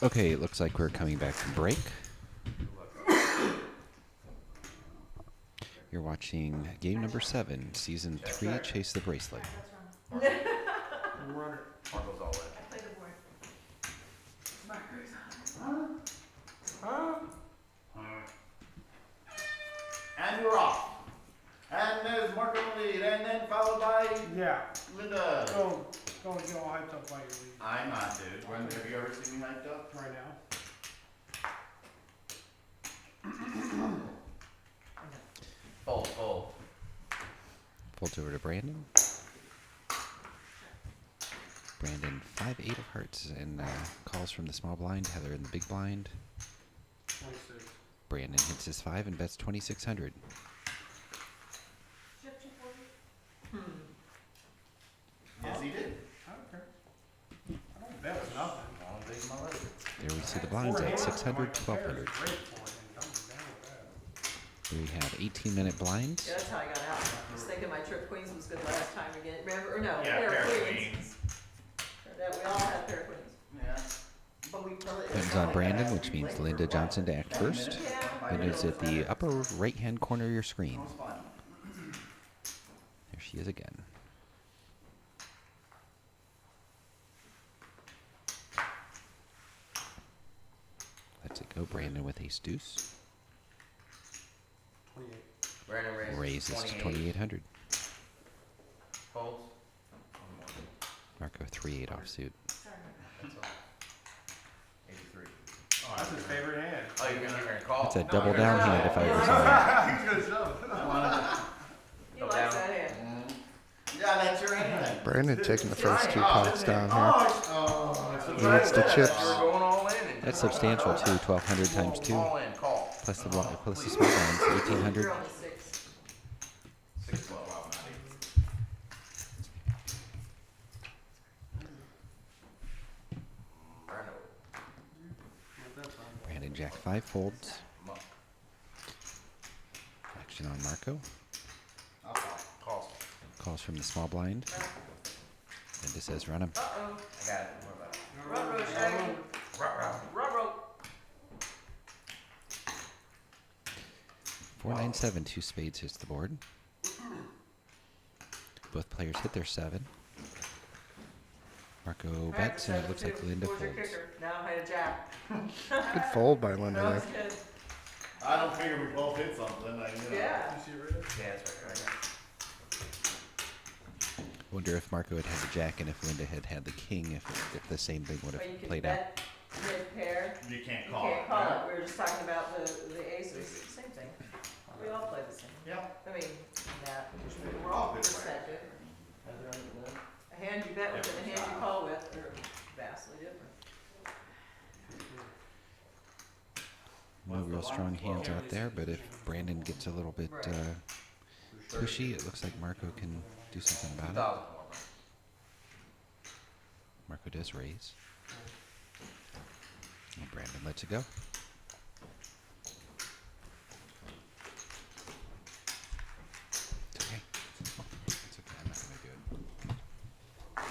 Okay, it looks like we're coming back from break. You're watching game number 7, season 3, Chase the Bracelet. Run it. Marco's all in. Play the board. Markers. And we're off. And there's Marco in the lead, and then followed by Yeah. Linda. Don't get all hyped up by your lead. I'm not, dude. When have you ever seen me hyped up? Right now. Fold, fold. Folds over to Brandon. Brandon, 5-8 of hearts, and calls from the small blind. Heather in the big blind. 26. Brandon hits his 5 and bets 2,600. Yes, he did. I don't care. I don't bet with nothing. I don't think my leg. There we see the blinds at 600, 1,200. Great for it, and dumbing down with that. We have 18-minute blinds. Yeah, that's how I got out. I was thinking my trip queens was good last time again. Remember? Or no, Yeah, pair pair of of queens. queens. That we all had pair of queens. Yeah. But we probably. Buttons on Brandon, which means Linda Johnson to act first. Yeah. Linda's at the upper right-hand corner of your screen. That was fun. There she is again. Let's it go. Brandon with ace deuce. 28. Brandon Raises to 28. 2,800. Folds. Marco 3-8 offsuit. That's all. 83. Oh, that's his favorite hand. Oh, you're gonna call. That's a No, double you're down gonna- hand if I ever saw He's gonna shove. He likes that hand. Yeah, that's your hand. Brandon taking the first 2 pots down here. Oh, Leads the chips. We're going all in. it. That's substantial too. 1,200 times 2. All in, call. Plus the small blinds, 1,800. You're on the 6. 6-12. Brandon Jack 5 folds. Action on Marco. Calls. Calls from the small blind. Linda says run him. Uh-oh. I got it. What about it? Run, Shaggy. Run. 497, 2 spades hits the board. Both players hit their 7. Marco bets, and it looks like Linda Where's your folds. kicker? Now I had a jack. Good fold by Linda That was there. good. I don't figure we both hit something. Yeah. You see it right there? Yeah, that's right. Wonder if Marco had had the jack and if Linda had had the king, if the same thing would But you have can played out. bet mid pair. You can't You call can't it. call it. We were just talking about the aces. Same thing. We all play the same. Yeah. I mean, that. We're all good. Perspective. A hand you bet with and a hand you call with are vastly different. No real strong hands out there, but if Brandon gets a little bit pushy, it looks like Marco can do something about it. 2,000. Marco does raise. And Brandon lets it go. It's okay. It's okay. I'm not going to do it.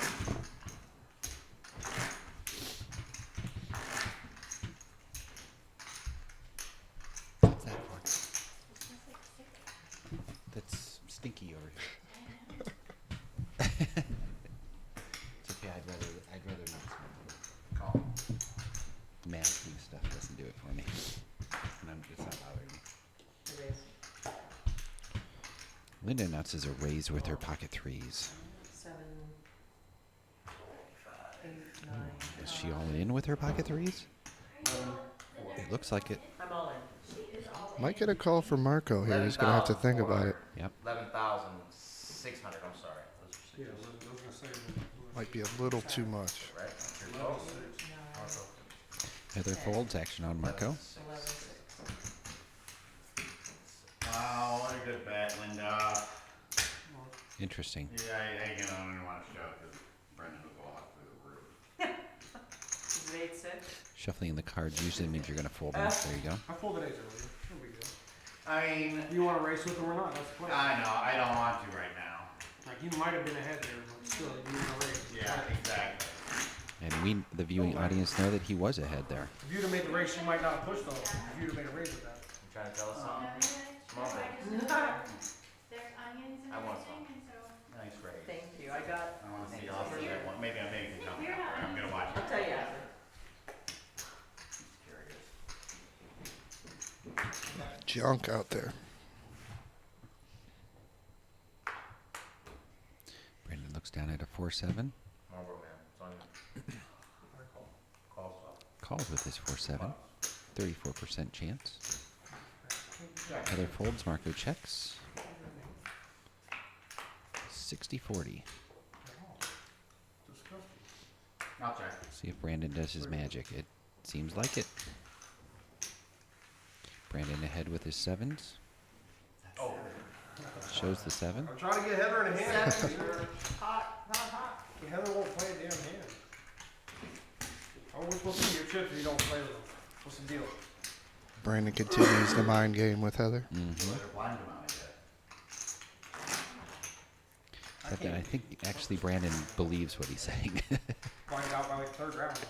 What's that for? That's stinky over here. It's okay. I'd rather not smoke. Call. Masking stuff doesn't do it for me. And it's not bothering me. The raise. Linda announces a raise with her pocket threes. 7, 8, 9. Is she all in with her pocket threes? It looks like it. I'm all in. Might get a call from Marco here. He's going to have to think about it. Yep. 11,600. I'm sorry. Those are Yeah, six. I was gonna say. Might be a little too much. Right? That's your call. 9, Heather folds. Action on Marco. 11, 6. Wow, what a good bet, Linda. Interesting. Yeah, I didn't want to show because Brendan was all off through the roof. Is it 8, 6? Shuffling the cards usually means you're going to fold them. There you go. I folded ace earlier. No big deal. I mean, You want to race with him or not? That's the play. I know, I don't want to right now. Like, you might have been ahead there, but still, you want to race. Yeah, exactly. And we, the viewing audience, know that he was ahead there. If you'd have made the race, you might not have pushed though. If you'd have made a race with that. You trying to tell us something? Small thing. There's onions and I want everything, and so. Nice race. Thank you, I got, I want to see offers that one. Maybe I can jump You're out there. I'm gonna watch I'll it. tell you after. Curious. Junk out there. Brandon looks down at a 4-7. Marlboro man. It's on you. Call stop. Calls with his 4-7. 34% chance. Heather folds, Marco checks. 60-40. I'll check. See if Brandon does his magic. It seems like it. Brandon ahead with his 7s. Oh. Shows the 7. I'm trying to get Heather in a hand. Sevens are hot, hot, hot. Heather won't play a damn hand. How are we supposed to get your chips if you don't play with them? What's the deal? Brandon continues the mind game with Heather. Mm-hmm. They're blind them out yet. But I think actually Brandon believes what he's saying. Find out by like third round. I'm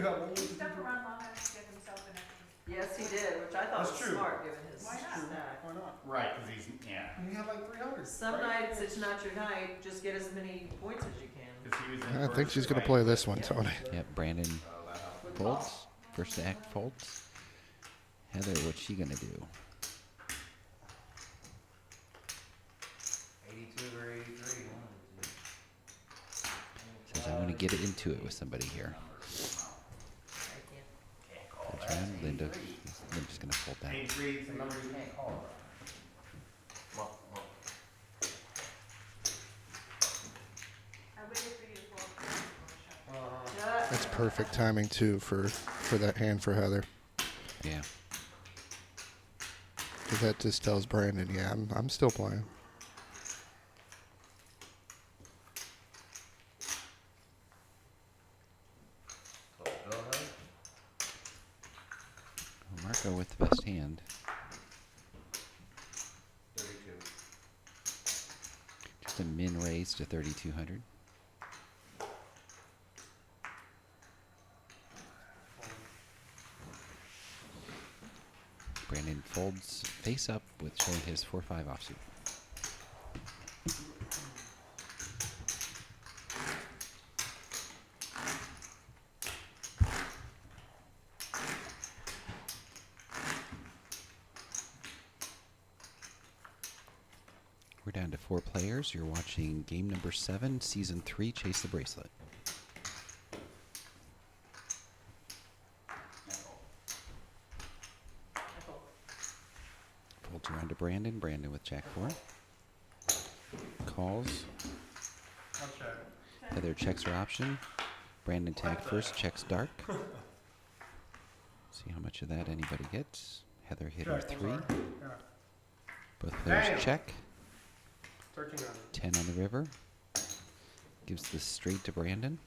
like, what was He the stuck deal? around long enough to give himself an extra. Yes, he did, which I thought That's was true. smart, given his Why not? stack. Why not? Right, because he's, yeah. You have like 300. Some right? nights it's not your night, just get as many points as you can. 'Cause he was in I think first, she's going right? to play this one, Tony. Yep, Brandon So that helps. With folds. call. First act folds. Heather, what's she gonna do? 82 or 83. Says I want to get it into it with somebody here. I can't. Can't call That's that. right. Linda's gonna fold that. 83 is the number you can't call. Come on, come on. I waited for you to pull up the shot. Yeah. That's perfect timing too for that hand for Heather. Yeah. 'Cause that just tells Brandon, yeah, I'm still playing. So, go ahead. Well, Marco with the best hand. 32. Just a min raise to 3,200. Brandon folds face up with showing his 4-5 offsuit. We're down to 4 players. You're watching game number 7, season 3, Chase the Bracelet. I fold. Folds around to Brandon. Brandon with Jack 4. Calls. I'll check. Heather checks her option. Brandon tag first, checks dark. See how much of that anybody gets. Heather hit her Check, I'm 3. sorry. Yeah. Both players Damn. check. 1300. 10 on the river. Gives the straight to Brandon.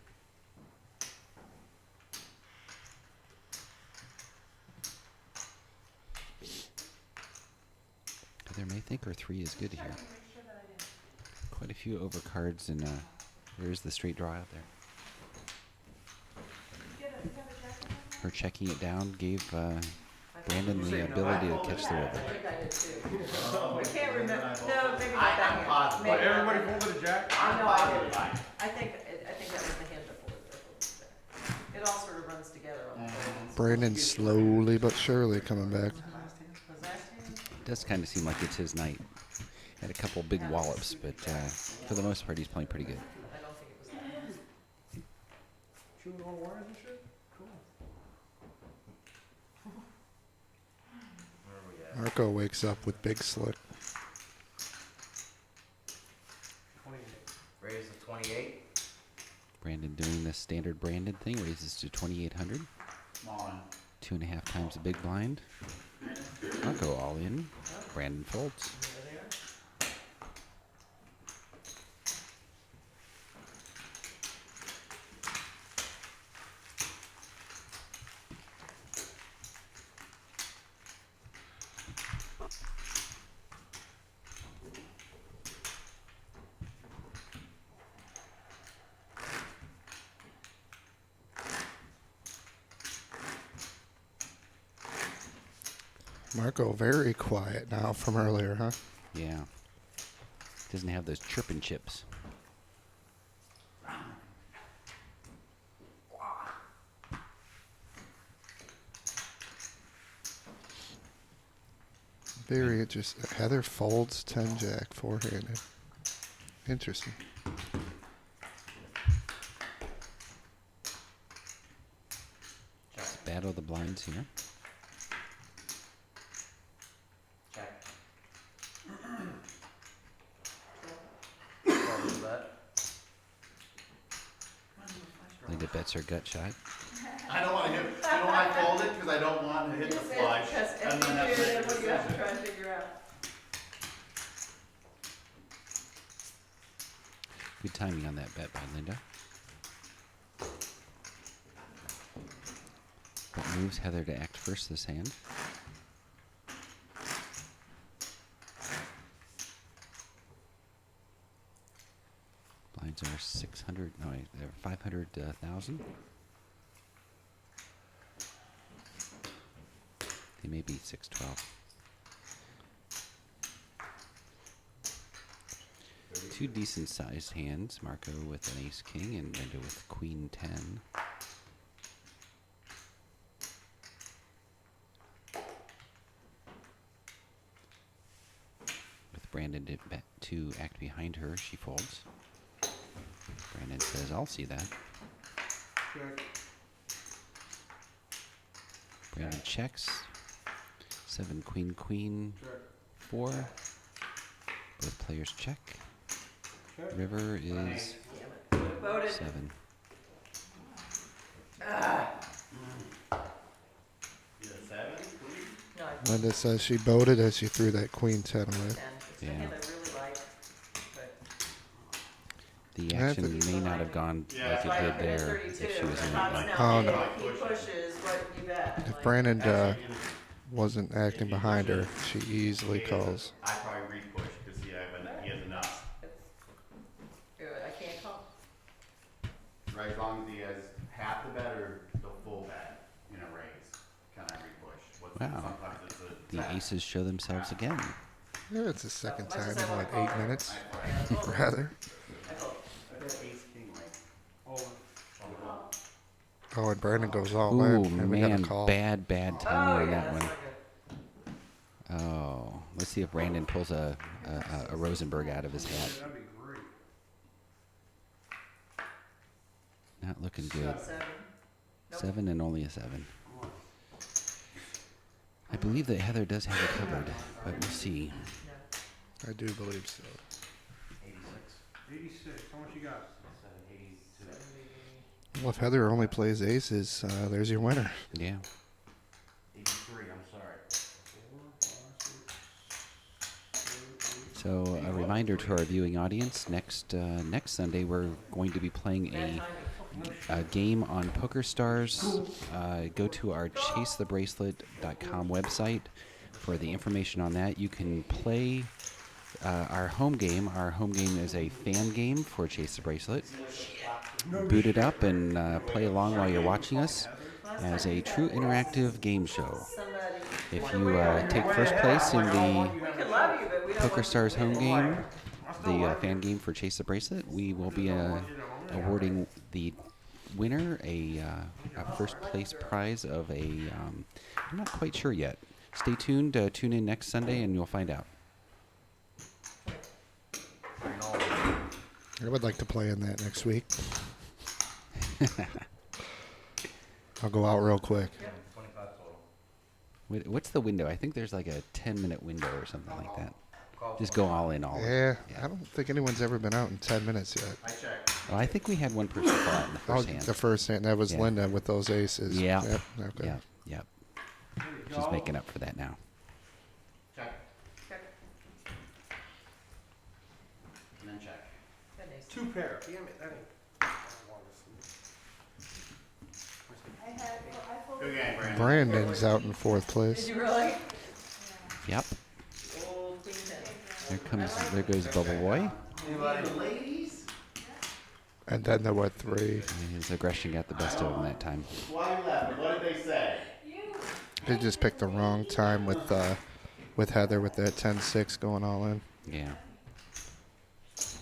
Heather may think her 3 is good here. Make sure that I didn't. Quite a few overcards, and there is the straight draw out there. You have a jacket on? Her checking it down gave I Brandon fold. the ability to catch the I river. think I did too. Oh, I can't remember. I No, maybe not I'm that hand. positive. Maybe But not everybody that hand. folded a jack? I know I positive did. I- I think that was the hand that folded. It all sort of runs together on the fold. Brandon slowly but surely coming back. Was that hand? It does kind of seem like it's his night. Had a couple big wallops, but for the most part, he's playing pretty good. I don't think it was that hand. Chewing on wires and shit? Cool. Where are we at? Marco wakes up with big slick. 28. Raise to 28. Brandon doing the standard Brandon thing, raises to 2,800. Small one. 2.5 times the big blind. Marco all in. Brandon folds. There they are. Marco, very quiet now from earlier, huh? Yeah. Doesn't have those chirping chips. Very interesting. Heather folds 10 jack four-handed. Interesting. Let's battle the blinds here. Check. Linda bets her gut shot. I don't want to hit. You know why I fold it? Because I don't want to hit the flush. Because And if then you that's do, then it. what do you have to try and figure out? Good timing on that bet by Linda. That moves Heather to act first this hand. Blinds are 600, no, wait, they're 500,000. They may be 612. Two decent sized hands, Marco with an ace king and Linda with queen 10. With Brandon to act behind her, she folds. Brandon says, I'll see that. Check. Brandon checks. 7 queen queen Check. 4. Both players check. Check. River is Damn it. Would've voted. 7. You got 7? No, I Linda says she boated as she threw that queen 10 away. 10. It's the Yeah. hand I really like. But The I have action to- may not have gone Yeah, like it like did at there 32, if she was in Tom's that one. now Oh, no. big, he pushes, what you bet. If Like, Brandon Actually, wasn't acting behind her, she easily calls. I probably read push because he has enough. I can't call. Right, as long as he has half the bet or the full bet in a raise, can I read push? Wow. Sometimes it's a The 10. aces show themselves again. Yeah, it's the second Much as time I in wanna like call 8 her. minutes. Yeah, I told her. Rather. I told I bet ace king like. Over. Oh, and Brandon goes all Ooh, in, and we got a man, call. bad her. timing Oh, on yeah, that that's one. not good. Oh, let's see if Brandon pulls a Rosenberg out of his hat. That'd be great. Not looking good. 7. Nope. 7 and only a 7. I believe that Heather does have it covered, but we'll see. No. I do believe so. 86. How much you got? Well, if Heather only plays aces, there's your winner. Yeah. 83, I'm sorry. 4, 5, 6, 7, 8. So a reminder to our viewing audience: next Sunday we're going to be playing Bad timing. a game on PokerStars. Go to our ChaseTheBracelet.com website for the information on that. You can play our home game. Our home game is a fan game for Chase the Bracelet. Boot it up and play along while you're watching us as a true interactive game show. Somebody. If you take first place in the We can love you, but we don't want you PokerStars to home win. game, the fan game for Chase the Bracelet, we will be awarding the winner a first place prize of a, I'm not quite sure yet. Stay tuned, tune in next Sunday and you'll find out. I would like to play in that next week. I'll go out real quick. 25 total. What's the window? I think there's like a 10-minute window or something like that. Just go all in, all in. Yeah, I don't think anyone's ever been out in 10 minutes yet. I checked. Oh, I think we had one person fall out in the Oh, first hand. the first hand. That was Yeah. Linda with those aces. Yeah. Yep. Okay. Yep, yep. She's making up for that now. Check. Okay. And then check. Good days. 2 pair. Damn it. That ain't. I had, I folded. Good game, Brandon. Brandon's out in fourth Did place. you really? Yep. Old queen 10. There goes Bubble Boy. Anybody? Ladies? And then there were 3. And his aggression got the best of him that time. Why you laughing? What did they say? They just picked the wrong time with Heather with that 10-6 going all in. Yeah. It's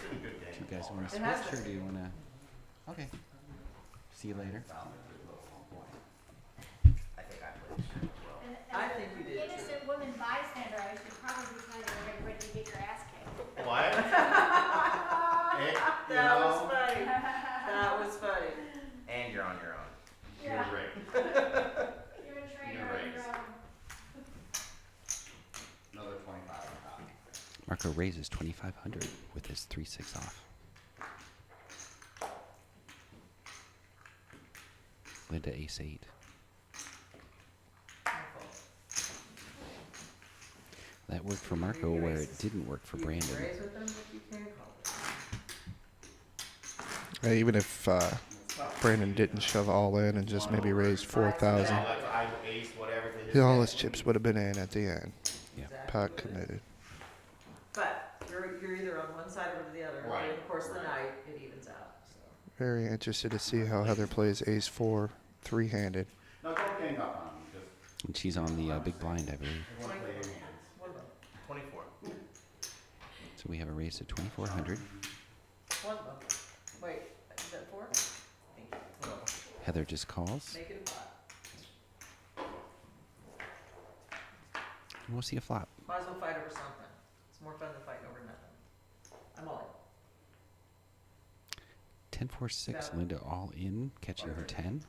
been a good Do game. you guys want to It has switch or been. do you want to? Okay. See you later. I think I played shit as well. And I as think you an did, too. innocent woman bystander, I should probably tell you you're ready to get your ass kicked. What? You That was know, funny. That was funny. And you're on your own. you're Yeah. right. You're a trainer You're on right. your own. Another 25 on top. Marco raises 2,500 with his 3-6 off. Linda ace 8. That worked for Marco where it didn't work for You can Brandon. raise with them, but you can't call them. Even if Brandon didn't shove all in and just maybe raised 4,000, I aced whatever to his all head. his chips would have been in at the end. Yeah. Pot committed. But you're either on one side or the other. And Right, during the course of the right. night, it evens out. So. Very interested to see how Heather plays ace 4 3-handed. No, don't gang up on him. Just And she's on the big blind, I believe. everyone play your hands. One bump. 24. So we have a raise of 2,400. One bump. Wait, is that 4? Thank you. Heather just calls. Make it a 5. And we'll see a flop. Might as well fight over something. It's more fun than fighting over nothing. I'm all in. 10-4-6. Linda all in, catching her 10.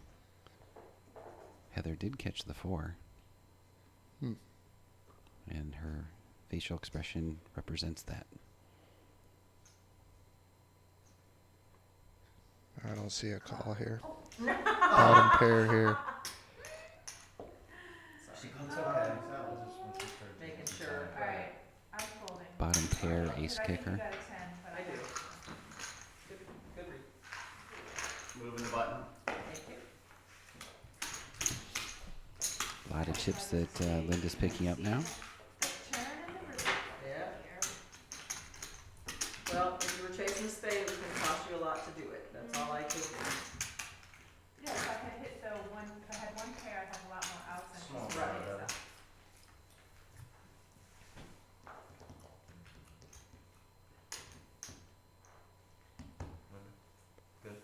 Heather did catch the 4. Hmm. And her facial expression represents that. I don't see a call here. Bottom pair here. She looks okay. Making sure. Alright, I'm folding. Bottom pair, ace I think kicker. you got a 10, but I do. Good read. Moving the button. Thank you. A lot of chips that Linda's picking up now. Turn in the room. Yeah. Here. Well, if you were chasing a spade, it was going to cost you a lot to do it. That's all I could do. Yeah, if I had hit the one, if I had one pair, I'd have a lot more outs and Small just right, raise better. up. Good.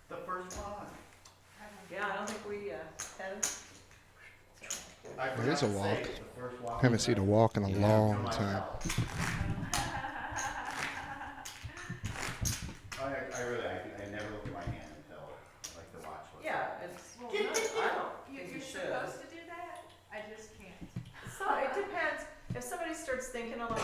The first one. Yeah, I don't think we had. I There forgot is a to say, walk. the first walk Haven't was seen a right. walk in a Yeah. long For time. myself. I really, I never look at my hand until I like to watch what's Yeah, it's. Well, No, I don't You, think you you're should. supposed to do that? I just can't. So it depends. If somebody starts thinking a lot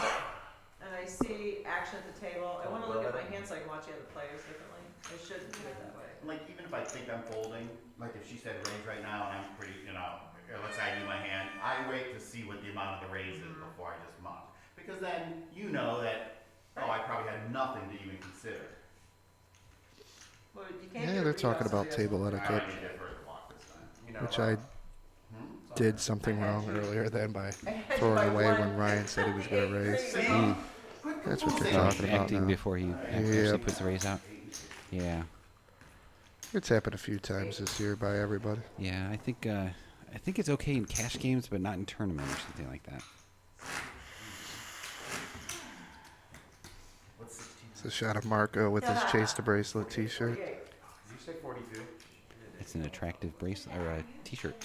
and I see action at the table, I want to look at my hand so I can watch the other players differently. I shouldn't do it that way. Like, even if I think I'm folding, like if she said raise right now and I'm pretty, or let's say I need my hand, I wait to see what the amount of the raise is before I just muck. Because then you know that, oh, I probably had nothing to even consider. Well, you can't Yeah, get they're it talking somebody about else table will- etiquette. I need to first block this time. You know, Which I Hmm? did something wrong earlier then by I had you throwing by away one. when Ryan said he was going to raise. See? Mm. That's what you're Say talking about Acting now. before he actually Yep. puts the raise out. Yeah. It's happened a few times this year by everybody. Yeah, I think it's okay in cash games, but not in tournament or something like that. What's 16? It's a shot of Marco with his Chase the Bracelet 48, t-shirt. 48. Did you say 42? It's an attractive bracelet or a T-shirt.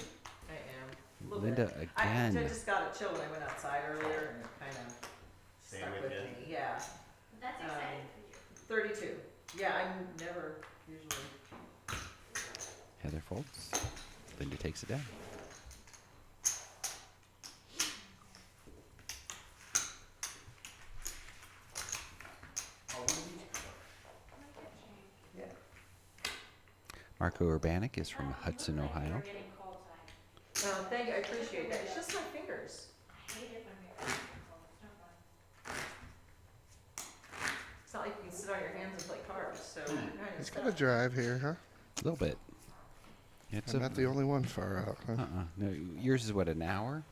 I am. A little Linda bit. again. I just got a chill when I went outside earlier and it kind of Stay stuck with with you. me. Yeah. That's Um, exciting for you. 32. Yeah, I'm never usually. Heather folds. Linda takes it down. Oh, what did you- Yeah. Marco Urbanik is from Hudson, Ohio. You're getting cold time. No, thank you. I appreciate that. It's just my fingers. I hate it when you're getting cold. It's no fun. It's not like you can sit on your hands and play cards. So Hmm. you're kind of He's stuck. got a drive here, huh? A little bit. It's I'm not the only one far out, huh? No, yours is what, an hour?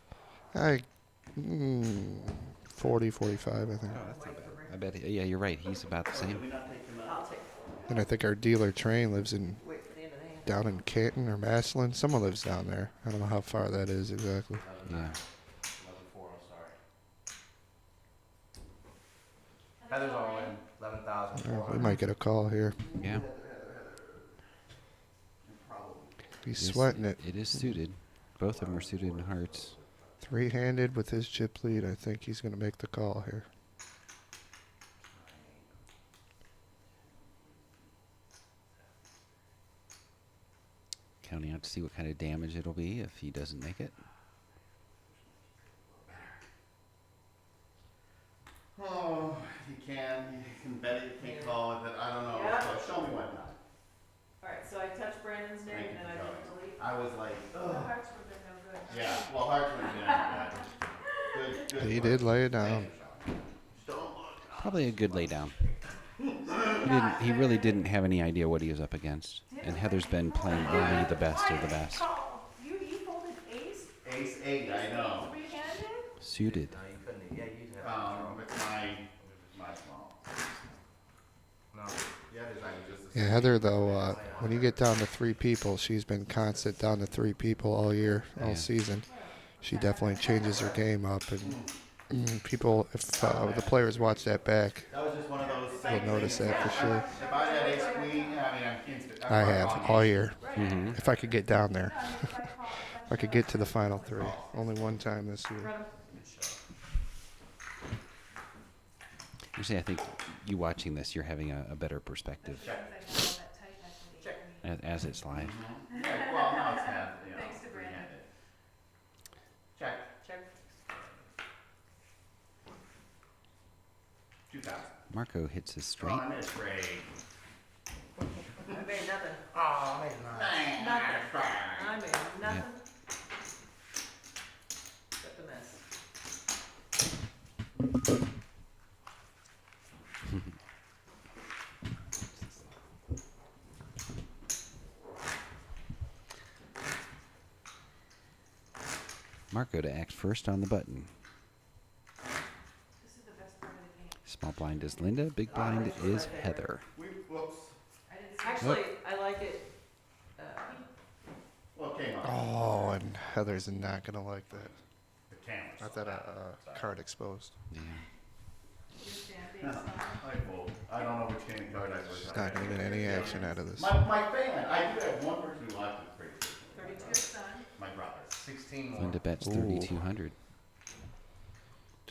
40, 45, I think. Oh, that's not bad. I bet. Yeah, you're right. He's about the Did same. we not take him out? I'll take. And I think our dealer Train lives in Wait for the end of the hand. down in Canton or Massillon. Someone lives down there. I don't know how far that is exactly. Yeah. 11-4, I'm sorry. Heather's all in. 11,400. We might get a call here. Yeah. He's Yes, sweating it. It is suited. Both of them are suited in hearts. Three-handed with his chip lead. I think he's going to make the call here. Counting out to see what kind of damage it'll be if he doesn't make it. Oh, you can bet it, you can't call it, but I don't know. Yeah. So show me one time. Alright, so I touched Brandon's name Thank and you then I for didn't showing. delete. I was like, The ugh. hearts would have been no good. Yeah, well, Hartman's been good. He work. did lay it Thank down. you, Sean. Don't look. Probably a good lay down. He really didn't have any idea what he was up against. And Heather's been playing only the best of the best. You folded ace, Ace 8, I know. three-handed? Suited. No, you couldn't. Yeah, you'd have. It's my small. No. Yeah, there's like just a Yeah, Heather, though, when you get down to three people, she's been constant down to three people all year, all Yeah. season. She definitely changes her game up. And people, if the players watch that back, That was just one of those they'll things. notice that for sure. If I had ace queen, I mean, I'm instant. I have all year. Mm-hmm. If I could get down there, if I could get to the final three. Only one time this year. Run 'em. Actually, I think you watching this, you're having a better perspective Check. as it's live. Yeah, well, now it's half, you know. Thanks to Brandon. three-handed. Check. Check. 2,000. Marco hits his Oh, straight. I'm in a trade. I made nothing. Oh, maybe not. I made nothing. Except a mess. Marco to act first on the button. This is the best part of the game. Small blind is Linda. Big blind is Heather. Whoops. I didn't see Actually, I like it. Well, it came on. Oh, and Heather's not going to like that. The camera's Not so that bad. card exposed. Yeah. your stand No, based on. I fold. I don't know which game of card I was. She's not going to get any action out of this. My fan, I do have one person who likes it pretty good. 32. Your son. My brother. 16 more. Linda bets Ooh. 3,200.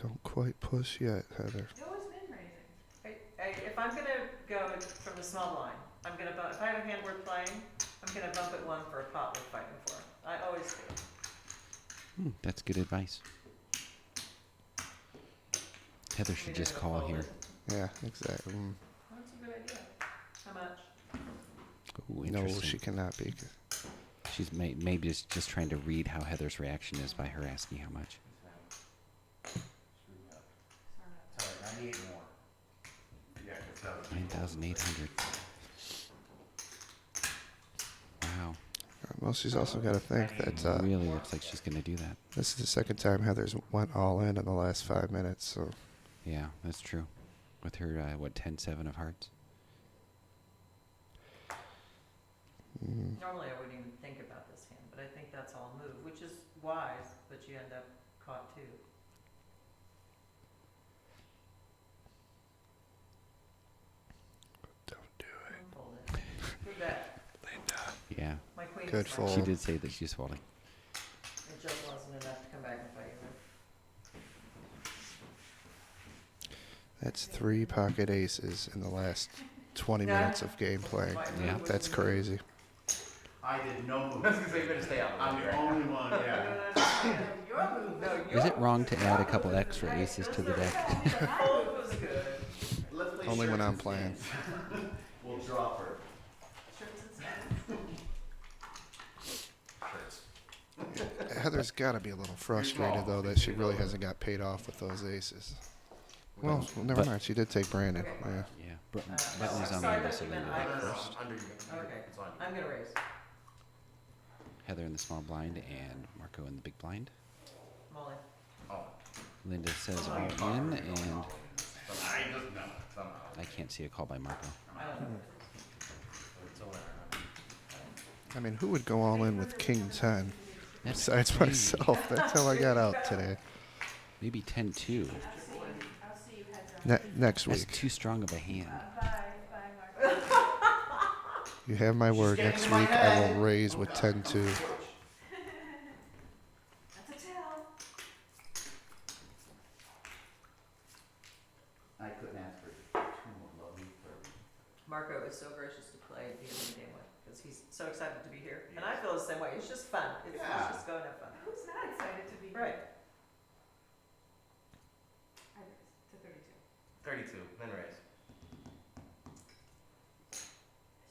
Don't quite push yet, Heather. It's always been raising. If I'm gonna go from the small line, I'm gonna bump, if I have a hand worth playing, I'm gonna bump it one for a pot worth fighting for. I always do. That's good advice. Heather should just call here. Yeah, exactly. That's a good idea. How much? Ooh, No, interesting. she cannot be. She's maybe just trying to read how Heather's reaction is by her asking how much. Sorry, 98 more. Yeah, 'cause that was. 9,800. Wow. Well, she's also got to think that Really looks like she's going to do that. this is the second time Heather's went all in the last 5 minutes. So Yeah, that's true. With her, 10-7 of hearts. Normally I wouldn't even think about this hand, but I think that's all move, which is wise, but you end up caught too. don't do it. Fold it. Good bet. Yeah. My queen Good is smart. fold. She did say that she's folding. It just wasn't enough to come back and fight you with. That's 3 pocket aces in the last 20 Yeah. minutes of game playing. My Yeah, move was That's the move. crazy. I did no I was move. gonna say, you better stay out. I'm the only one, I yeah. don't understand. Your move, no, your Is it wrong to move. add a Your couple move was extra right. aces to Those the are- deck? The fold was good. Let's play Only when shirts I'm and playing. skins. We'll draw for Shirts and skins. Heather's got to be a little frustrated, though, that she really hasn't got paid off with those aces. Well, never But- mind. She did take Brandon. Okay. Yeah. Yeah. That no, was on sorry, Linda, I so thought you meant Linda I went was- first. Under you. Okay. It's on you. I'm gonna raise. Heather in the small blind and Marco in the big blind. Molly. Oh, Linda says all in, and I just know. somehow. I can't see a call by Marco. I don't know. It's a winner. I mean, who would go all in with King 10? That's Besides crazy. myself. That's how I got out today. Maybe 10-2. I'll see you heads up. Next That's week. too strong of a hand. Bye, Mark. You have my word. getting Next in my week I head. will raise with 10-2. That's a tell. I couldn't ask for two more lovely birds. Marco is so gracious to play the end game with, because he's so excited to be here. And I feel the same way. It's just fun. It's, Yeah. let's just go and have fun. Who's not excited to be here? Right. I raised to 32. 32, then raise.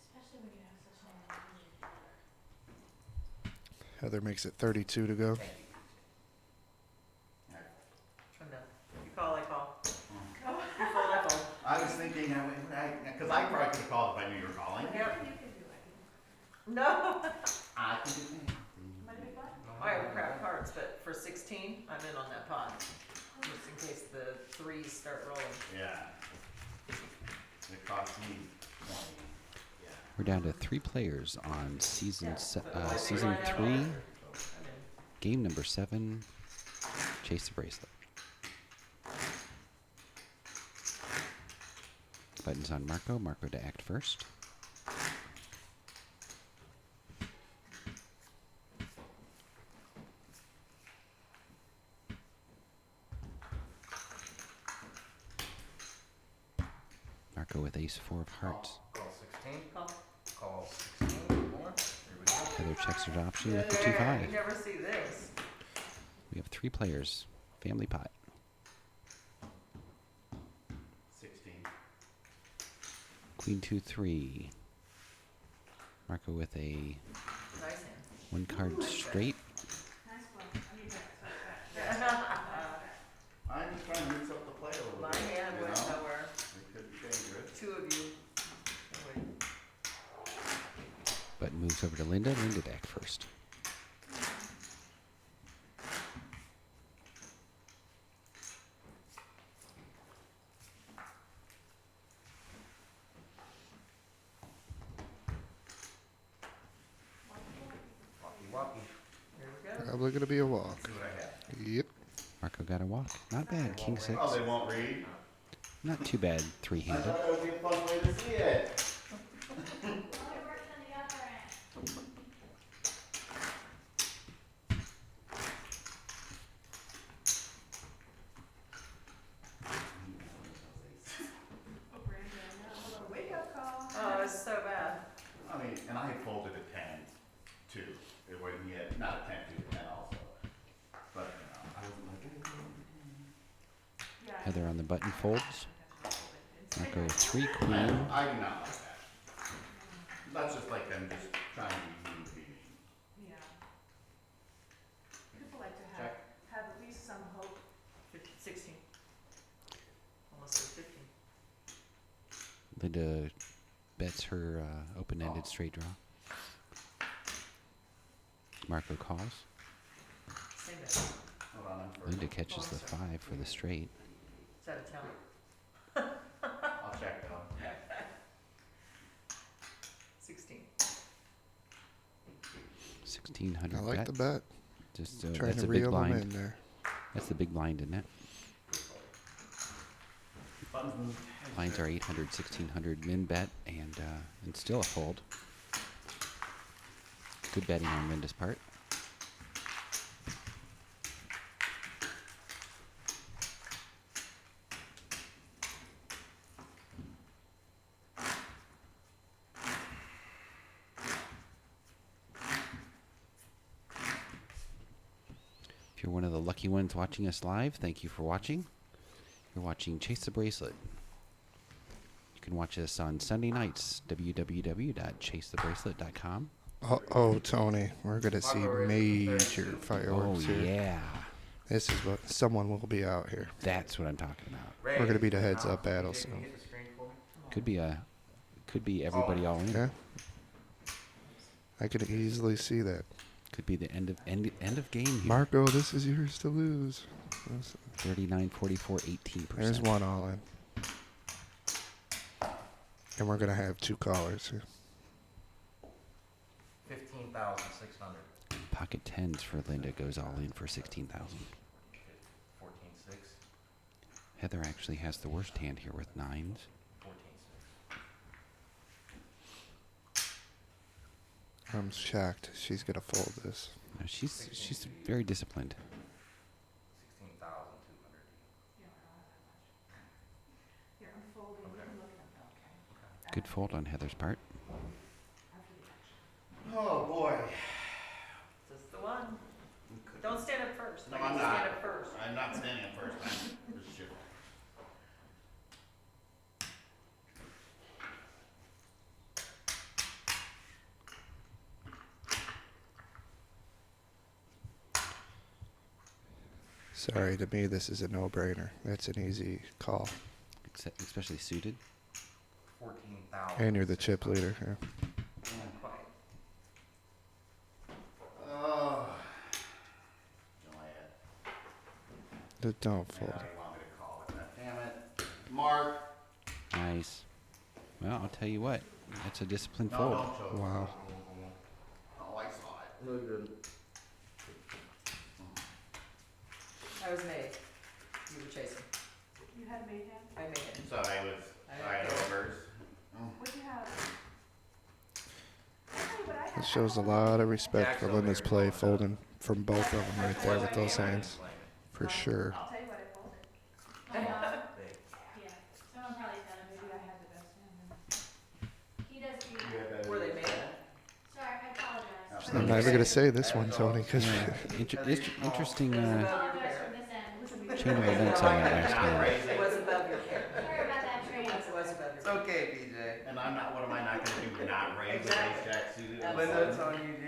Especially when you have such an amazing daughter. Heather makes it 32 to go. Thank you. And then you call, I call. Mm. You fold, I fold. I was thinking, because I probably could have called if I knew you were calling. Yep. Whatever you can do, I can do. No. I can do anything. Am I the big one? I have crap cards, but for 16, I'm in on that pot. Just in case the threes start rolling. Yeah. It cost me 20. Yeah. We're down to 3 players on season But if I say season right now, 3, I'm in. game number 7, Chase the Bracelet. Buttons on Marco. Marco to act first. Marco with ace 4 of hearts. Call 16. Call. Call 16. More. Here we go. Heather checks her option with the You 2-5. never see this. We have 3 players. Family pot. 16. Queen 2-3. Marco with a Nice hand. 1 card straight. Nice one. I need that. I'm just trying to mix up the play a little My bit. hand you went know? nowhere. It could be dangerous. 2 of you. Oh, wait. Button moves over to Linda. Linda to act first. Walkie walkie. Here we go. Probably going to be a walk. See what I have. Yep. Marco got a walk. Not bad. King 6. Oh, they won't read? Not too bad. I 3-handed. thought that would be a fun way to see it. Oh, Brandon. Wake up call. Oh, it's so bad. I mean, and I had folded a 10 too. It wasn't yet, not a 10 to 10 also. But, you know, I wasn't like, Yeah. Heather on the button folds. Marco 3 queen. I do not like that. That's just like them just trying to be mean to be mean. Yeah. People like to Check. have at least some hope. 15, 16. Almost said 15. Linda bets her open-ended straight draw. Marco calls. Same bet. Hold on, I'm first. Linda catches the 5 for the straight. It's out of town. I'll check though. 16. 1600 I like bet. the bet. Just Trying that's to a big reel them blind. in there. That's the big blind, isn't it? Buttons moved. Blinds are 800, 1600 min bet, and still a fold. Good betting on Linda's part. If you're one of the lucky ones watching us live, thank you for watching. You're watching Chase the Bracelet. You can watch us on Sunday nights, www.chasethebracelet.com. Oh, Tony, we're going to see major Oh, fireworks here. yeah. This is what someone will be out here. That's what I'm talking about. We're gonna be the heads-up battle Can you soon. hit the screen for me? Could be everybody all in. Yeah. I could easily see that. Could be the end of game here. Marco, this is yours to lose. 39, 44, 18%. There's one all in. And we're going to have 2 callers here. 15 16,600. Pocket tens for Linda goes all in for 16,000. 14.6. Heather actually has the worst hand here with nines. 14.6. I'm shocked. She's gonna fold this. No, she's very disciplined. 16,200. Here, I'm folding, you can look at them, okay? Good fold on Heather's part. After the action. Oh, boy. This is the one. Don't stand up first. No, I I'm can not. stand up first. I'm not standing up first. I'm just shifting. Sorry, to me this is a no-brainer. That's an easy call. Especially suited. 14,000. And you're the chip leader. Yeah. Quite. Oh. Juliet. Don't Now fold. you want me to call it. Damn it. Mark. Nice. Well, I'll tell you what. That's a disciplined No, fold. don't choke. Wow. Oh, I saw it. No, you didn't. I was made. You were chasing. You had made him? I made it. So I had overs. What'd you have? I'll tell you what I had. It shows a lot of respect for Linda's play, folding from both of them right there with those hands. For sure. I'll tell you what I folded. Yeah, someone probably said maybe I had the best hand. He does do. Were they made? Sorry, I apologize. I'm never gonna say this one, Tony, because Yeah. Interesting I apologize from this end. chain of events on that last hand. It was above your head. Sorry about that, Trey. It was above It's your head. okay, PJ. And I'm not, what am I not gonna do? Not raise the ace jack suited? That's Linda, it's on you, dude. Well,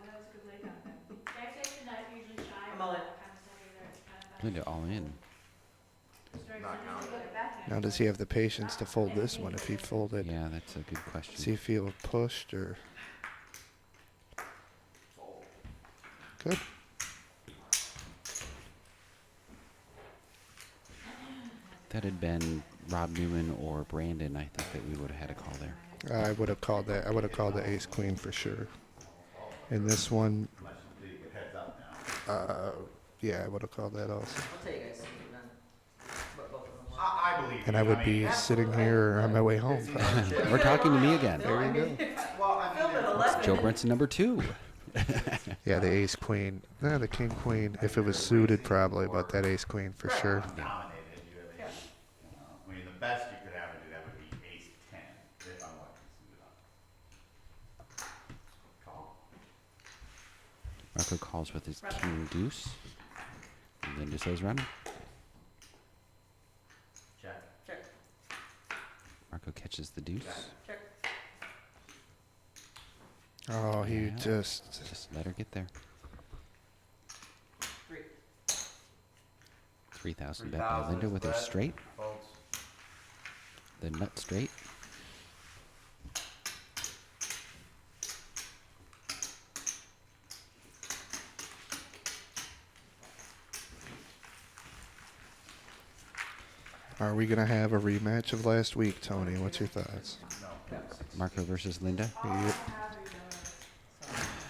that was a good leg up then. Jack six and that's usually shy. I'm all in. Kind of cellular, it's kind of Linda all in. Strikes Not and counting. then you get backhand. now does he have the patience to fold this one if he folded? Yeah, that's a good question. See if he would pushed or good. That had been Rob Newman or Brandon, I think that we would have had a call there. I would have called that. I would have called the ace queen for sure. And this one, Unless you get heads up now. yeah, I would have called that also. I'll tell you guys something then. What both of them want. I believe And you. I would mean, be sitting here on my way home. it's either chip- We're talking to me again. No, I mean, Well, I Phil mean, at it's- 11. Joe Brunson number 2. Yeah, the ace queen. Nah, the king queen. If it was suited, probably, but that ace queen for sure. dominated. You have Yeah. I mean, the best you could have to do that would be ace 10, if I'm lucky suited up. Call. Marco calls with his king deuce. And Linda says run. Check. Check, Marco catches the deuce. check. Oh, he Yeah. just. Just let her get there. 3. 3,000 bet by 3,000 Linda is with her bet. straight. Folks. The nut straight. Are we gonna have a rematch of last week, Tony? What's your thoughts? No. Marco versus Linda. Yep.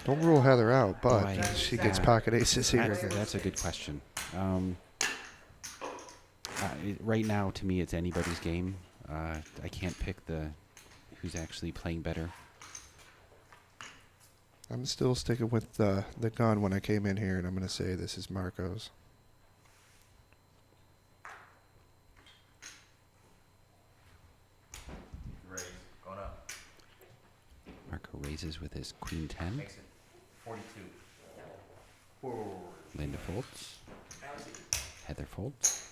Don't rule Heather out, but Boy, she gets pocket aces here. That's a good question. Right now, to me, it's anybody's game. I can't pick who's actually playing better. I'm still sticking with the gun when I came in here, and I'm gonna say this is Marco's. Raise. Going up. Marco raises with his queen 10. Makes it 42. Whoa. Linda folds. Heather folds.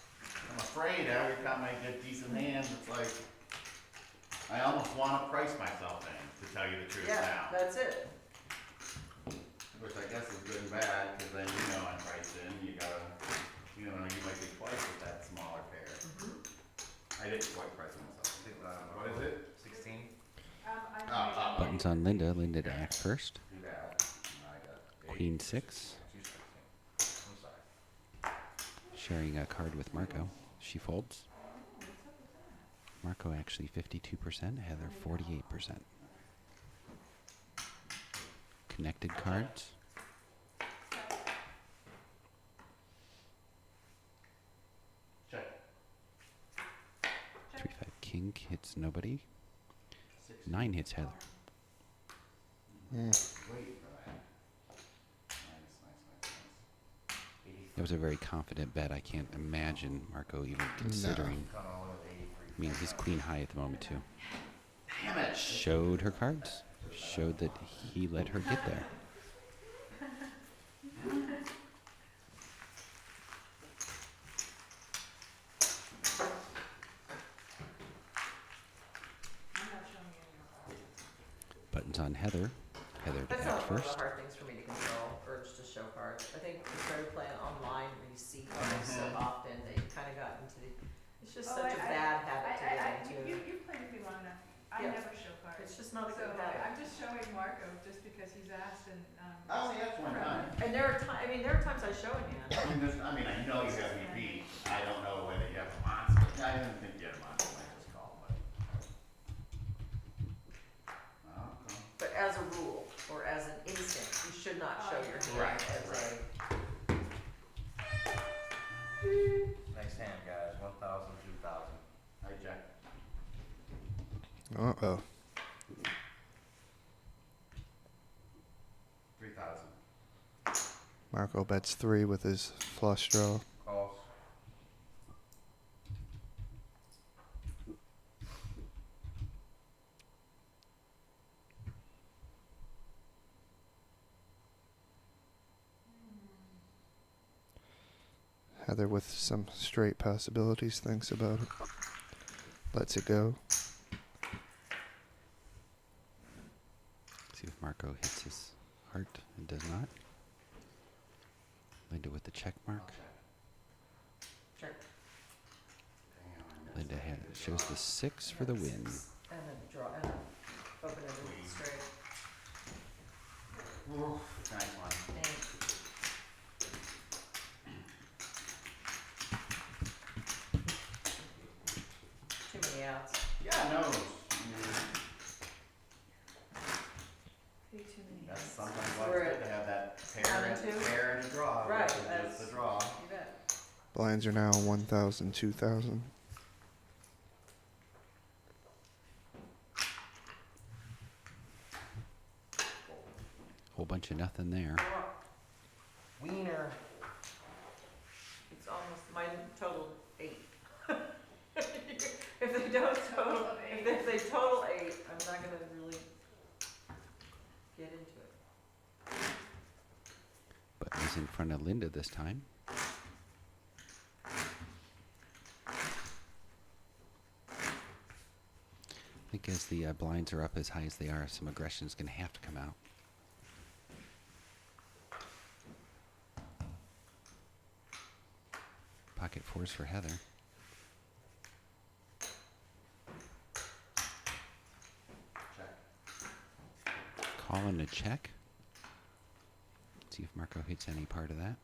I'm afraid every time I get decent hands, it's like, I almost wanna price myself in, to tell you the truth Yeah, now. that's it. Which I guess is good and bad, because then you know I'm priced in, you gotta, you might be twice with that smaller pair. I didn't quite price myself. What is it? 16. Buttons on Linda. Linda to act first. Do that. I got Queen 6. 216. I'm sorry. Sharing a card with Marco. She folds. Marco actually 52%. Heather 48%. connected cards. Check. 3-5 king hits nobody. 6. 9 hits Heather. Mm. Wait for that. Nice. 83. That was a very confident bet. I can't imagine Marco even considering. Kinda only with 83. I mean, he's queen high at the moment too. Damn it. Showed her cards. Showed that he let her get there. I'm not showing you any more cards. Buttons on Heather. Heather to That's act not one of first. the hard things for me to control, urge to show cards. I think we started playing online where you see cards so often that you kinda got into the, it's just Oh, such a bad habit to get You, into. you played with me long enough. I Yeah. never show cards. It's just not a So good habit. I'm just showing Marco just because he's asked and, I only asked one time. And there are I mean, there are times I show a hand. I mean, I know you have me beat. I don't know whether you have a monster. I didn't think you had a monster. I just called, but. Okay. But as a rule, or as an instinct, you should not show your hand Right, as right. Nice hand, guys. 1,000, 2,000. I check. Uh-oh. 3,000. Marco bets 3 with his flush draw. Calls. Heather with some straight possibilities thinks about it. Lets it go. See if Marco hits his heart and does not. Linda with the check mark. Check. Damn, I Linda missed that. shows the 6 for the win. And a draw, and a open ended straight. Ooh, nice one. And too many outs. Yeah, no. Way too many That's outs. sometimes why We're it's at good to have that One and two? pair and a draw. Right, versus that's- just the draw. You bet. Blinds are now 1,000, 2,000. Whole bunch of nothing there. Wiener. It's almost, mine total 8. If they don't total, if they total 8, I'm not gonna really get into it. But he's in front of Linda this time. I think as the blinds are up as high as they are, some aggression's going to have to come out. Pocket 4s for Heather. Check. Call and a check. See if Marco hits any part of that.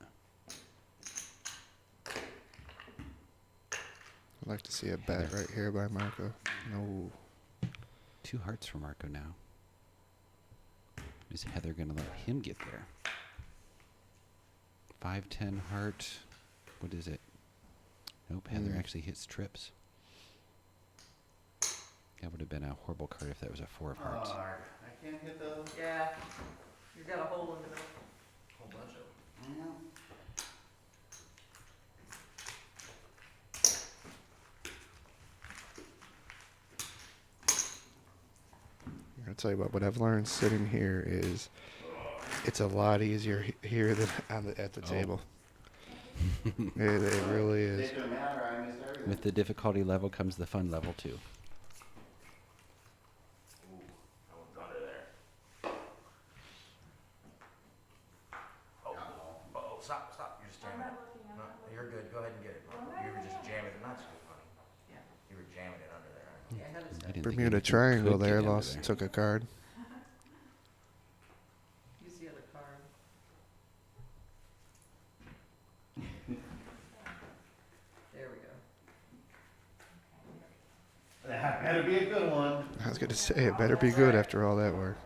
I'd like to see a bet right here by Marco. No. 2 hearts for Marco now. Is Heather going to let him get there? 5-10 heart. What is it? Nope, Heather actually hits trips. That would have been a horrible card if that was a 4 of hearts. Hard. I can't hit those. Yeah, you got a hole in the middle. Whole bunch of them. Yeah. I'll tell you what I've learned sitting here is it's a lot easier here than at the table. It really is. It didn't matter. I missed everything. With the difficulty level comes the fun level too. Ooh, that one's under there. Oh, oh, stop, stop. You're just I'm jamming it. not looking, I'm No, not looking. you're good. Go ahead and get it. Oh, no, You were no, just no. jamming it. That's good, honey. Yeah. You were jamming it under there. Yeah, Heather's I got didn't think Bermuda anything Triangle could get there, under lost, there. took a card. Use the other card. There we go. That better be a good one. I was going to say, it better be good after all that work.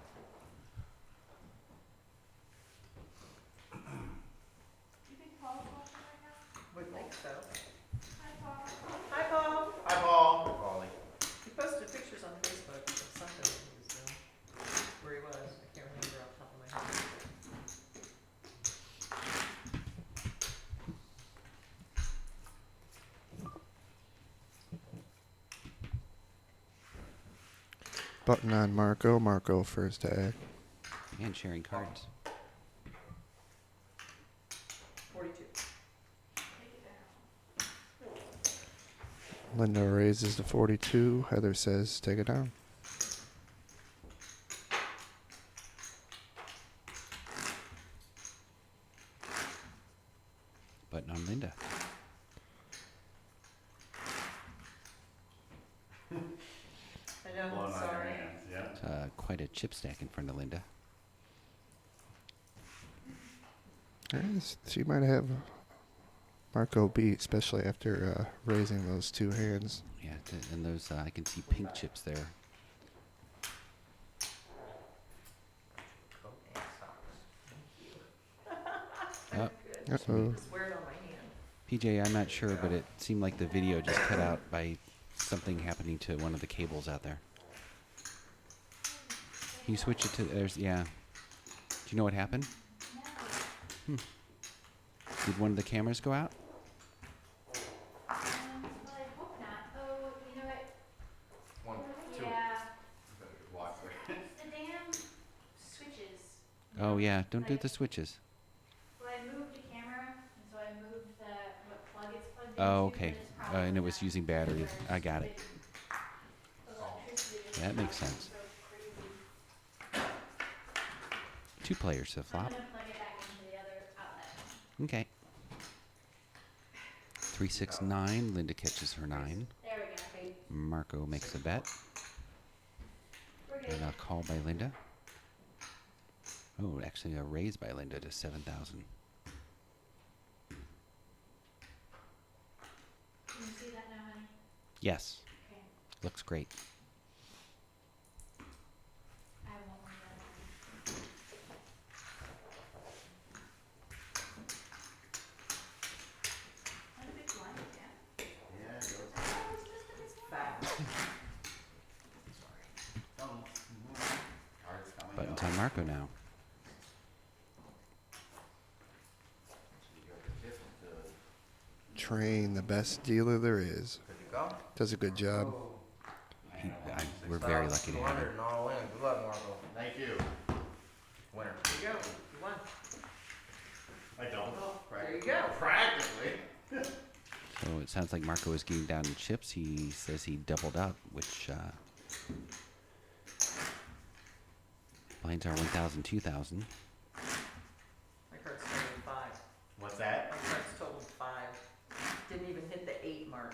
Button on Marco. Marco first tag. And sharing cards. 42. Linda raises to 42. Heather says, take it down. Button on Linda. I know, Blowing on your sorry. hands, yeah. It's, quite a chip stack in front of Linda. Yes, she might have Marco beat, especially after raising those two hands. Yeah, and those I can see pink chips there. Coat and socks. Oh, Good. Uh-oh. Just wear it on my hand. PJ, I'm not sure, but it seemed like the video just cut out by something happening to one of the cables out there. Can you switch it to there's yeah. Do you know what happened? Did one of the cameras go out? Well, I hope not. Oh, you know what? 1, 2. Yeah, Walk there. the damn switches. Oh yeah, don't do the switches. Well, I moved the camera, and so I moved what plug it's plugged into. Oh, but okay. it's probably And it was not using batteries. I got it. electricity is Yeah, that makes sense. so crazy. 2 players to I'm flop. gonna plug it back into the other outlet. Okay. 369. Linda catches her 9. There we go. Okay, Marco makes a bet. we're good. And a call by Linda. Oh, actually a raise by Linda to 7,000. Can you see that now, honey? Yes, Okay. looks great. I won't move that one. That's a big blind, yeah. Yeah, it goes. Oh, it's just a bit small. Fact. Cards coming Buttons up. on Marco now. You go to 50 to- Train, the best dealer there is. Good to go. Does a good job. We're very lucky to have 6,200 him. and all in. Good luck, Marco. Thank you. Winner. There you go. You won. I don't. There you go. Practically. So it sounds like Marco is getting down in chips. He says he doubled up, which blinds are 1,000, 2,000. My card's totaling 5. What's that? My card's totaling 5. Didn't even hit the 8 mark.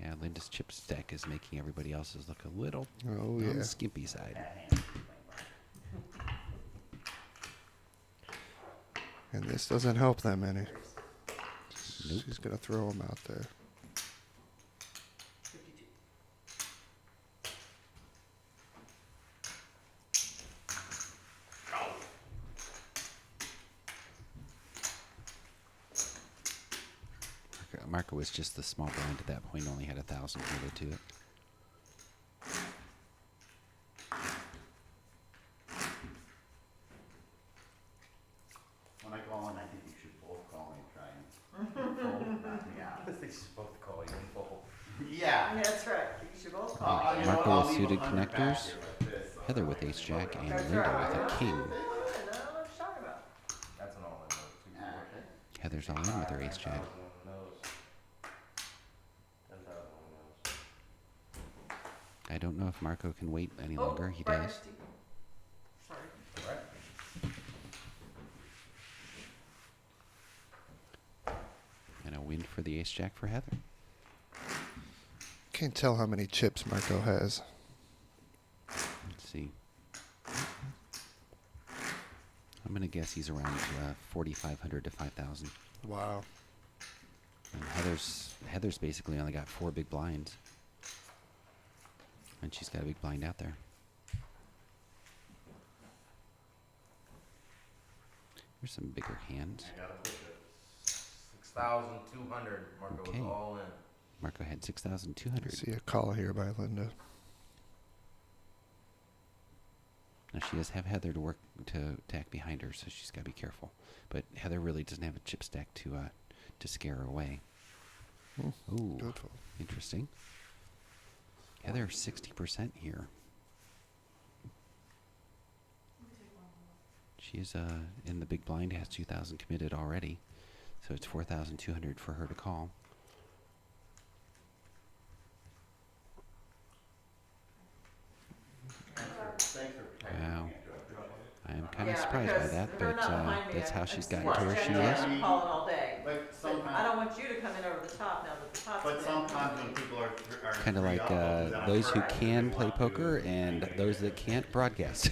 Yeah, Linda's chip stack is making everybody else's look a little Oh, on yeah. the skimpy side. That hand. And this doesn't help them any. Nope. She's going to throw them out there. 52. Marco was just the small blind at that point, only had 1,000 added to it. When I call in, I think you should both call me, try and fold, knock me out. They should both call you and fold. Yeah. Yeah, that's right. You should both call me. You know what, Marco I'll with leave suited 100 back connectors. here like this, so Heather that with way ace we can jack vote. and That's Linda right. with a king. I don't know what you're talking about. That's an all-in vote, too. Ah, okay. Heather's all in with her ace jack. 10,000 on those. 10,000 on those. I don't know if Marco can wait any Oh, longer. He right does. next to you. Sorry. Right? And a win for the ace jack for Heather. Can't tell how many chips Marco has. Let's see. I'm gonna guess he's around 4,500 to 5,000. Wow. And Heather's basically only got 4 big blinds, and she's got a big blind out there. Here's some bigger hands. I gotta push it. 6,200. Marco Okay. was all in. Marco had 6,200. See a call here by Linda. Now she does have Heather to work to attack behind her, so she's got to be careful. But Heather really doesn't have a chip stack to scare her away. Hmm. Ooh, Good fold. interesting. Heather 60% here. She's in the big blind, has 2,000 committed already, so it's 4,200 for her to call. Thanks for Wow. me. I am kind of Yeah, surprised by because that, if they're but not behind me, that's how I'm she's still gotten to where she checking is. and calling all day. But But sometimes, I don't want you to come in over the top now that the top's but in. sometimes when people are Kind of like those who can play poker and those that can't broadcast.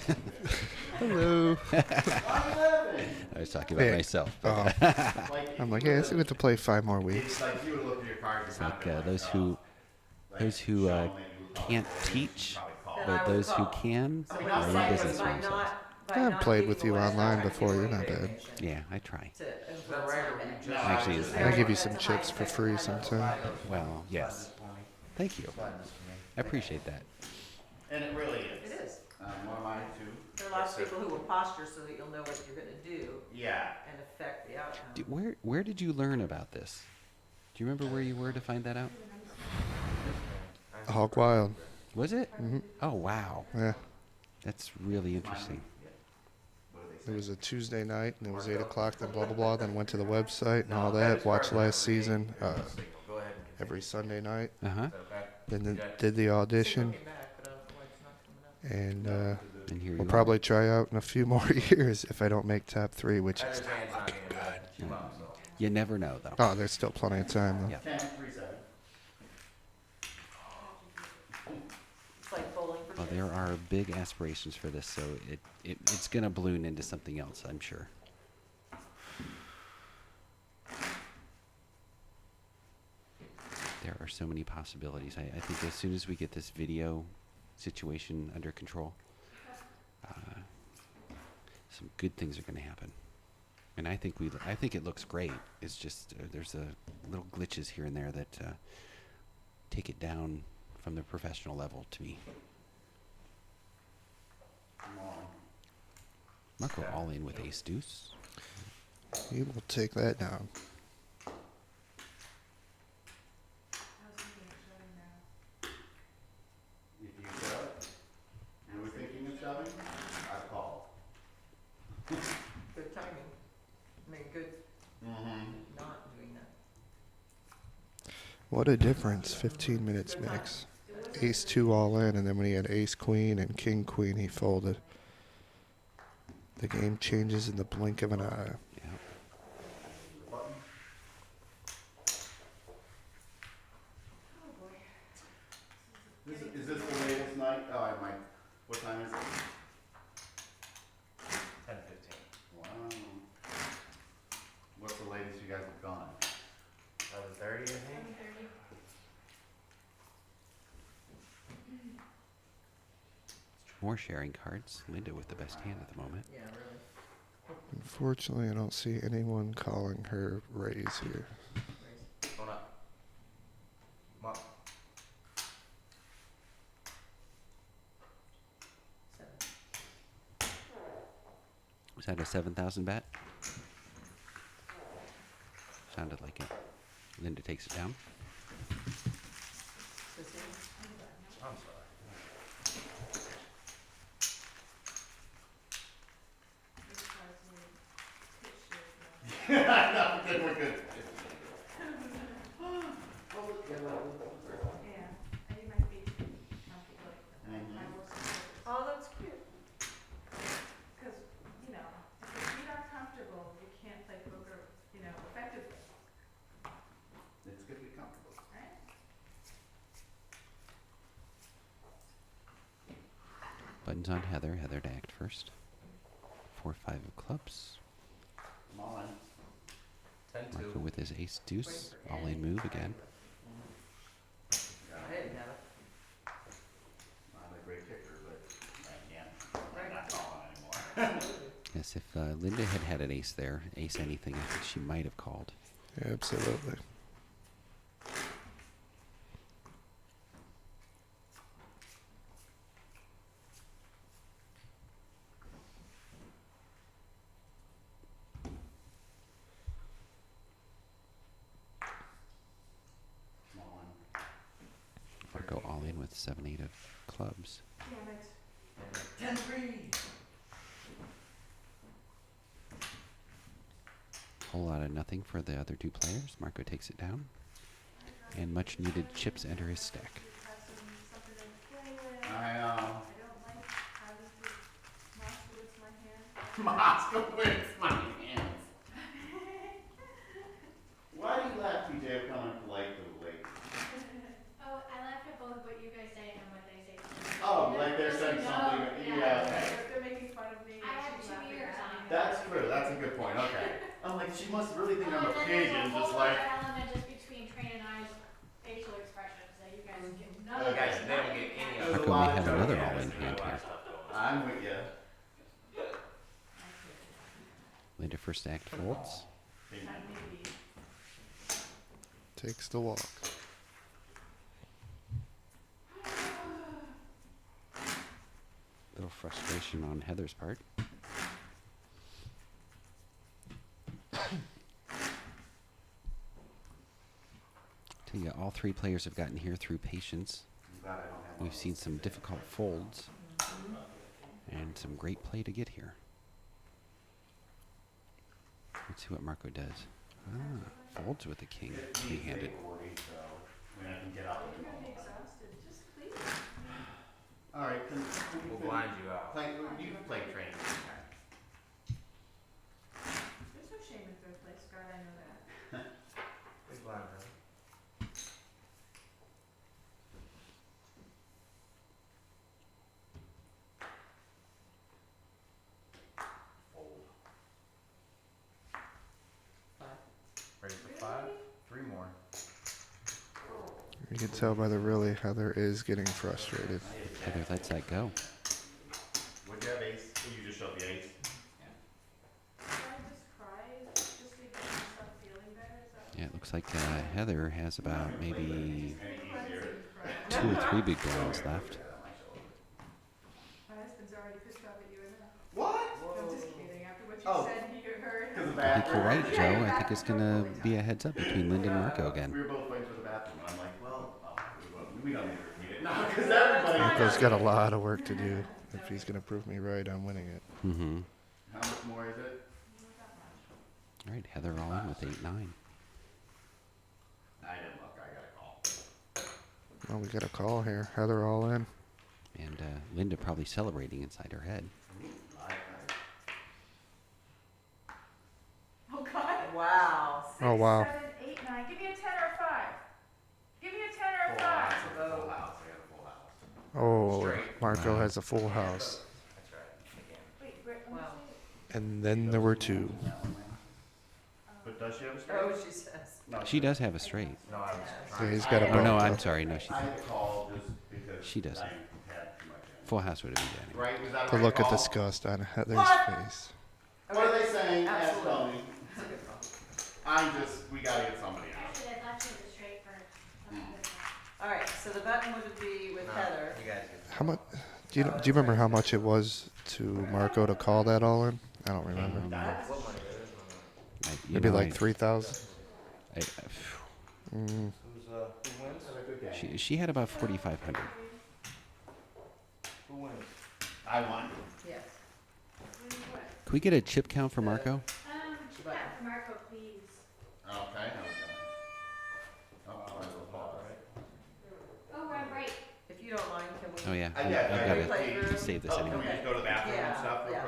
Hello. I was talking about Yeah. myself. Oh. Like, I'm like, yeah, I still get to play 5 more weeks. it's like you would look at your cards. It's like those who can't teach, but those who can So are what I'm in saying is business for by themselves. not- by I've not played taking with the you last online time, I before, give you're away not bad. information Yeah, I try. to influence right, or my we bet. just- Actually, it's I'll give you That's some a high chips for effect, free high sometime. level. Well, yes. Thank you. I appreciate that. And it really is. It is. One of mine too. There are lots of people who will posture so that you'll know what you're gonna do Yeah. and affect the outcome. Where did you learn about this? Do you remember where you were to find that out? Hog Wild. Was it? Hmm. Oh, wow. Yeah. That's really interesting. It was a Tuesday night, and it was 8 o'clock, then blah, blah, blah. Then went to the website and all that. Watched last season every Sunday night. Uh-huh. Then did the audition. Looking back, but I don't know why it's not coming up. And And here you we'll are. probably try out in a few more years if I don't make top 3, which is... You never know, though. Oh, there's still plenty of time, though. Yeah. 10-3-7. It's like bowling for Well, kids. there are big aspirations for this, so it's going to balloon into something else, I'm sure. There are so many possibilities. I think as soon as we get this video situation under control, some good things are going to happen. And I think it looks great. It's just there's little glitches here and there that take it down from the professional level to me. Come on. Marco all in with ace deuce. He will take that down. I was thinking of shutting now. If you shove, you were thinking of shoving, I call. Good timing. I mean, good Mm-hmm. not doing that. What a difference, 15 minutes max. Ace 2 all in, and then when he had ace queen and king queen, he folded. The game changes in the blink of an eye. Yeah. Is this the latest night? Oh, I might. What time is it? 10:15. Wow. What's the latest you guys have gone? 11:30, I think. 7:30. More sharing cards. Linda with the best hand at the moment. Yeah, really. Unfortunately, I don't see anyone calling her raise here. Going up. Come up. Seven. Was that a 7,000 bet? Sounded like it. Linda takes it down. Sissy? I'm sorry. This car's new. Pitch shift now. No, good, we're good. Yeah, I need my feet comfortable. My work surface. Oh, that's cute. Because, you know, if your feet aren't comfortable, you can't play poker, you know, effectively, It's good to be comfortable. right? Buttons on Heather. Heather to act first. 4-5 of clubs. Come on. 10-2. Marco with his ace deuce. All in move again. I didn't have it. Not a great kicker, but I'm not calling anymore. Yes, if Linda had had an ace there, ace anything, I think she might have called. Absolutely. Come on. Marco all in with 7-8 of clubs. Damn it. 10-3. Whole lot of nothing for the other two players. Marco takes it down. And much needed chips enter his stack. Have something to play with. I I don't like having to Moskowitz my hand. Moskowitz my hands. Why do you laugh, TJ, coming polite to the lady? Oh, I laugh at both what you guys say and what they say. Oh, like they're saying something, yeah, okay. They're making fun of me. I and have she's 2 laughing ears at on. me. That's true, that's a good point, okay. I'm like, she must really think I'm a And then pig there's and a whole just like, other element just between Train and I's facial expressions that you guys get none Oh, of Guys, it. they don't get any of There's a Marco lot may of have joke another in all-in this, hand here. I'm with you. Linda first act folds. That may be. Takes the walk. Little frustration on Heather's part. Tell you, all three players have gotten here through patience. I'm glad I don't have We've seen some difficult folds and some great play to get here. Let's see what Marco does. Ah, folds with the king, three-handed. I mean, I can get up in a You're gonna be moment. exhausted. Just please. All right, can We'll blind you out. you can play train. There's no shame in third place, Scott, I know that. We blind her. Ready for 5? 3 more. You can tell by the really Heather is getting frustrated. Heather lets that go. Would you have ace? You just showed the ace. Should I just cry just to get myself feeling better? Is that Yeah, it looks like Heather has about maybe Any easier? 2 or 3 big blinds left. My husband's already pissed off at you enough. What? I'm just kidding. After what you Oh. said, he heard. Because the I think you're bathroom. right, Joe. I think it's gonna be a heads up between Linda and Marco again. We were both waiting for the bathroom, and I'm like, well, we don't need to repeat it. No, because everybody. Marco's got a lot of work to do. If he's gonna prove me right, I'm winning it. Mm-hmm. How much more is it? All right, Heather all in with 8-9. I didn't look. I got a call. Well, we got a call here. Heather all in. And Linda probably celebrating inside her head. Oh, God. Wow. Oh, wow. 6, 7, 8, 9. Give me a 10 or a 5. Give me a 10 or a Full 5. house. Full house. I got a full house. Oh, Straight. Marco Wow. has a full house. That's right. Again. Wait, where, let me Wow. see. And then there were 2. But does she have a straight? Oh, she says. No, She does have a straight. No, I was Yeah, trying. he's got a Oh, no, bump I'm up. sorry. No, she I had to call just because. She doesn't. I had too much in. full house would have been Danny. Right? Was that a The right look of call? disgust on Heather's What? face. What are they saying? Ask Absolutely. Tony. It's a good call. We gotta get somebody out. Actually, I thought she was straight for something different. All right, so the button would be with No, Heather. You guys get How much? Do you remember how much it was to Marco to call that all in? I don't remember. What money there is no money. Maybe like 3,000. I, Mm, Who wins? she had about 4,500. Who wins? I won. Yes. Can we get a chip count for Marco? Chip out for Marco, please. Okay. Oh, right, right. If you don't mind, can we? Oh yeah, I I've got got it. to save this Oh, can anyway. we just go to the bathroom and Yeah, stuff real yeah.